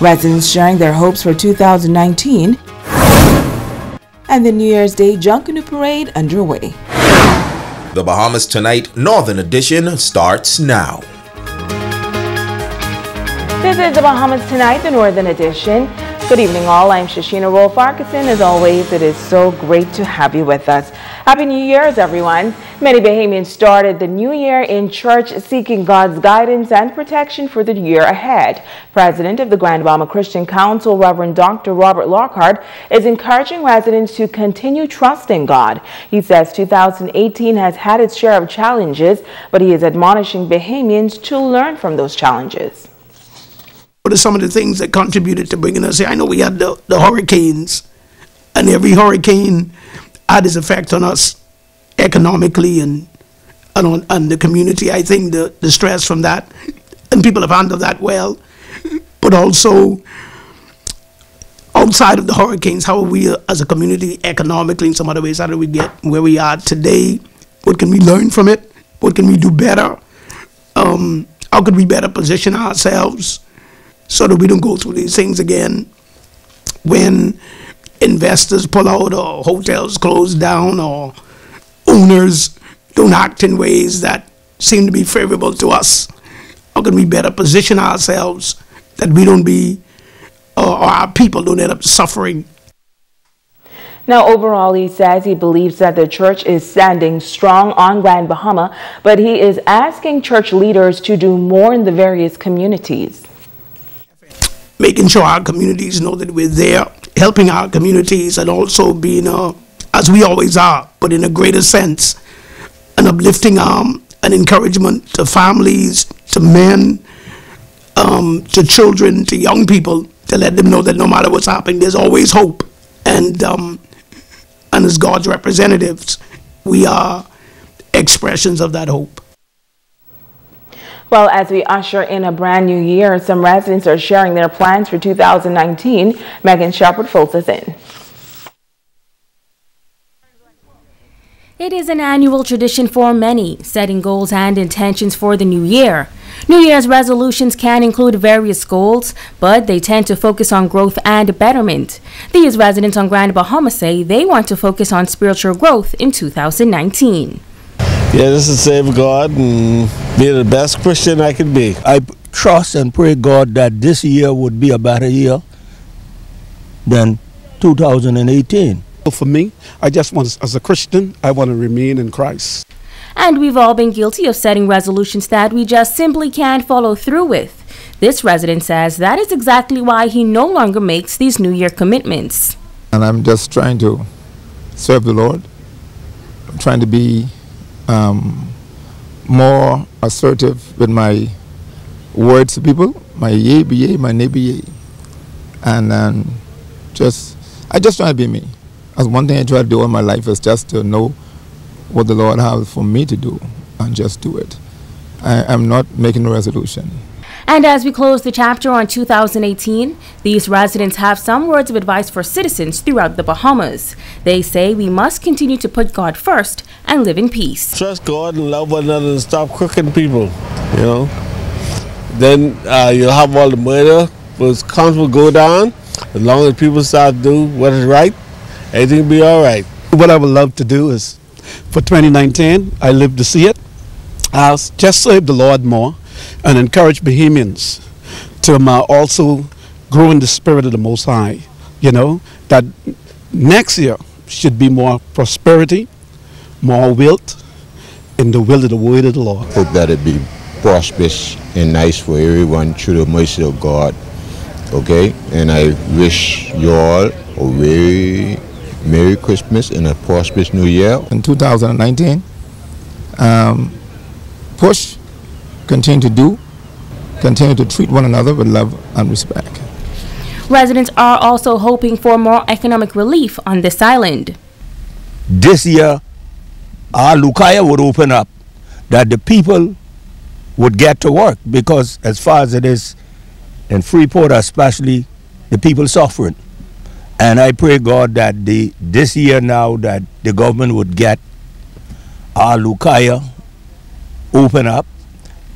Residents sharing their hopes for 2019, and the New Year's Day Junkanoo Parade underway. The Bahamas Tonight Northern Edition starts now. This is the Bahamas Tonight, the Northern Edition. Good evening all, I'm Shashina Rolf-Arkeson. As always, it is so great to have you with us. Happy New Year's, everyone. Many Bahamians started the new year in church seeking God's guidance and protection for the year ahead. President of the Grand Bahama Christian Council, Reverend Dr. Robert Lockhart, is encouraging residents to continue trusting God. He says 2018 has had its share of challenges, but he is admonishing Bahamians to learn from those challenges. What are some of the things that contributed to bringing us here? I know we had the hurricanes, and every hurricane had its effect on us economically and on the community. I think the stress from that, and people have handled that well, but also outside of the hurricanes, how are we as a community economically in some other ways? How do we get where we are today? What can we learn from it? What can we do better? How could we better position ourselves so that we don't go through these things again when investors pull out or hotels close down or owners don't act in ways that seem to be favorable to us? How can we better position ourselves that we don't be, or our people don't end up suffering? Now, overall, he says he believes that the church is standing strong on Grand Bahama, but he is asking church leaders to do more in the various communities. Making sure our communities know that we're there, helping our communities, and also being, as we always are, but in a greater sense, an uplifting arm, an encouragement to families, to men, to children, to young people, to let them know that no matter what's happening, there's always hope. And as God's representatives, we are expressions of that hope. Well, as we usher in a brand new year, some residents are sharing their plans for 2019. Megan Shepard fills us in. It is an annual tradition for many, setting goals and intentions for the new year. New Year's resolutions can include various goals, but they tend to focus on growth and betterment. These residents on Grand Bahama say they want to focus on spiritual growth in 2019. Yeah, this is save God and be the best Christian I could be. I trust and pray God that this year would be a better year than 2018. For me, I just want, as a Christian, I want to remain in Christ. And we've all been guilty of setting resolutions that we just simply can't follow through with. This resident says that is exactly why he no longer makes these New Year commitments. And I'm just trying to serve the Lord. I'm trying to be more assertive with my words to people, my yea be yea, my nay be yea. And I just try to be me. That's one thing I try to do in my life, is just to know what the Lord has for me to do and just do it. I'm not making a resolution. And as we close the chapter on 2018, these residents have some words of advice for citizens throughout the Bahamas. They say we must continue to put God first and live in peace. Trust God and love one another and stop crooking people, you know. Then you'll have all the murder, but counts will go down. As long as people start to do what is right, everything will be all right. What I would love to do is, for 2019, I live to see it. I'll just serve the Lord more and encourage Bahamians to also grow in the spirit of the Most High. You know, that next year should be more prosperity, more wealth, in the will of the word of the Lord. Hope that it be prosperous and nice for everyone through the mercy of God. Okay, and I wish you all a very Merry Christmas and a prosperous New Year. In 2019, push, continue to treat one another with love and respect. Residents are also hoping for more economic relief on this island. This year, our Lukaya would open up, that the people would get to work, because as far as it is in Freeport especially, the people suffering. And I pray God that this year now that the government would get our Lukaya open up,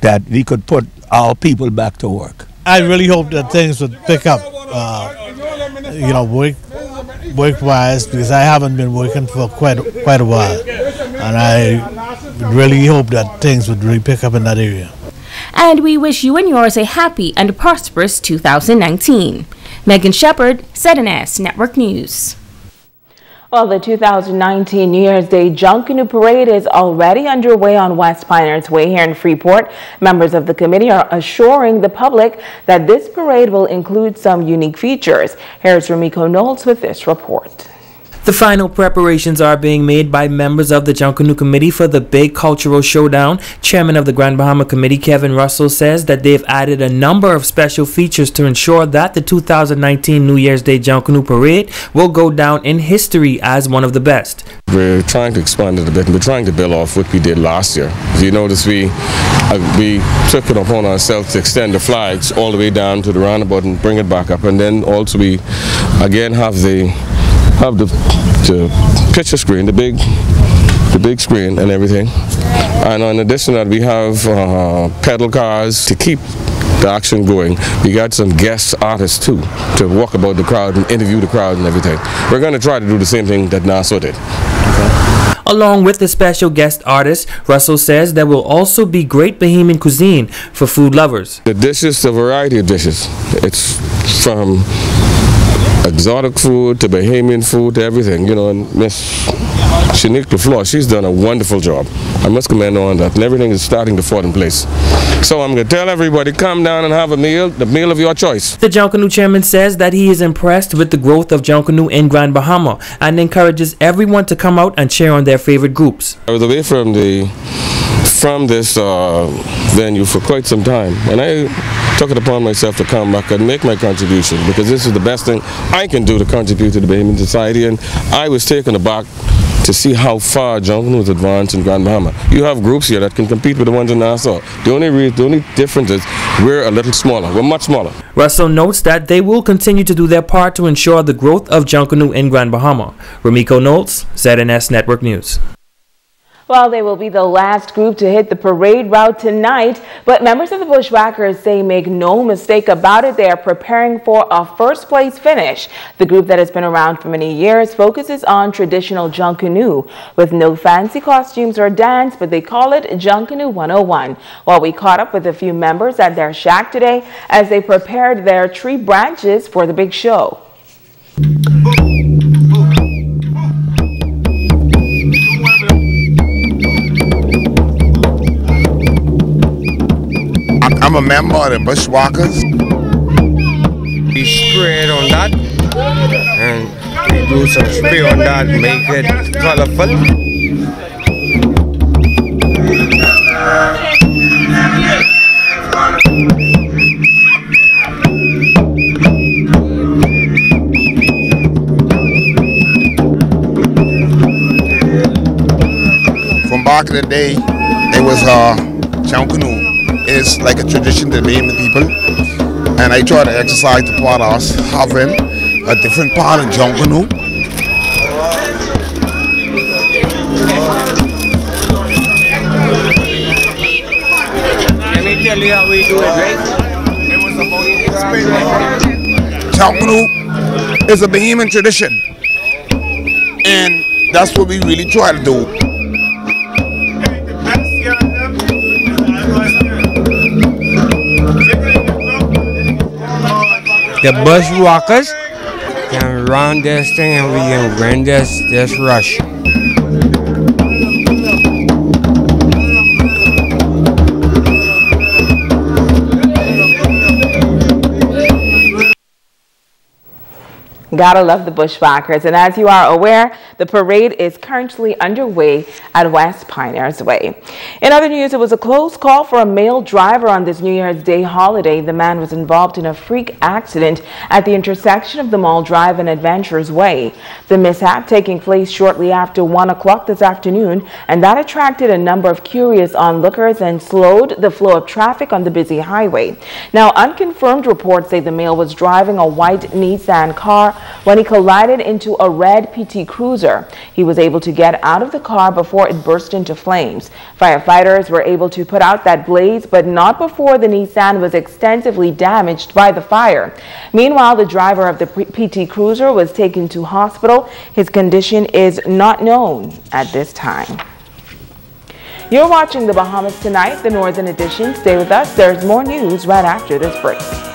that we could put our people back to work. I really hope that things would pick up, work-wise, because I haven't been working for quite a while, and I really hope that things would really pick up in that area. And we wish you and yours a happy and prosperous 2019. Megan Shepard, ZNS Network News. Well, the 2019 New Year's Day Junkanoo Parade is already underway on West Piners Way here in Freeport. Members of the committee are assuring the public that this parade will include some unique features. Here's Ramiko Knowles with this report. The final preparations are being made by members of the Junkanoo Committee for the big cultural showdown. Chairman of the Grand Bahama Committee, Kevin Russell, says that they've added a number of special features to ensure that the 2019 New Year's Day Junkanoo Parade will go down in history as one of the best. We're trying to expand it a bit, and we're trying to build off what we did last year. As you notice, we took it upon ourselves to extend the flags all the way down to the roundabout and bring it back up, and then also we again have the picture screen, the big screen and everything. And in addition to that, we have pedal cars to keep the action going. We got some guest artists too to walk about the crowd and interview the crowd and everything. We're going to try to do the same thing that Nassau did. Along with the special guest artists, Russell says there will also be great Bahamian cuisine for food lovers. The dishes, a variety of dishes. It's from exotic food to Bahamian food to everything, and Miss Shanique LaFleur, she's done a wonderful job. I must commend her on that, and everything is starting to fall in place. So I'm going to tell everybody, come down and have a meal, the meal of your choice. The Junkanoo chairman says that he is impressed with the growth of Junkanoo in Grand Bahama and encourages everyone to come out and cheer on their favorite groups. I was away from this venue for quite some time, and I took it upon myself to come back and make my contribution, because this is the best thing I can do to contribute to the Bahamian society. And I was taken aback to see how far Junkanoo has advanced in Grand Bahama. You have groups here that can compete with the ones in Nassau. The only difference is we're a little smaller. We're much smaller. Russell notes that they will continue to do their part to ensure the growth of Junkanoo in Grand Bahama. Ramiko Knowles, ZNS Network News. Well, they will be the last group to hit the parade route tonight, but members of the Bushwhackers say make no mistake about it, they are preparing for a first-place finish. The group that has been around for many years focuses on traditional Junkanoo with no fancy costumes or dance, but they call it Junkanoo 101. Well, we caught up with a few members at their shack today as they prepared their tree branches for the big show. I'm a member of the Bushwhackers. We spray it on that, and we do some spray on that, make it colorful. From back in the day, it was Junkanoo. It's like a tradition to name the people, and I try to exercise the part of us having a different part of Junkanoo. Let me tell you how we do it, right? Junkanoo is a Bahamian tradition, and that's what we really try to do. The Bushwhackers can run this thing and we can win this rush. Gotta love the Bushwhackers, and as you are aware, the parade is currently underway at West Piners Way. In other news, it was a close call for a male driver on this New Year's Day holiday. The man was involved in a freak accident at the intersection of the Mall Drive and Adventures Way. The mishap taking place shortly after 1 o'clock this afternoon, and that attracted a number of curious onlookers and slowed the flow of traffic on the busy highway. Now, unconfirmed reports say the male was driving a white Nissan car when he collided into a red PT Cruiser. He was able to get out of the car before it burst into flames. Firefighters were able to put out that blaze, but not before the Nissan was extensively damaged by the fire. Meanwhile, the driver of the PT Cruiser was taken to hospital. His condition is not known at this time. You're watching the Bahamas Tonight, the Northern Edition. Stay with us. There's more news right after this break.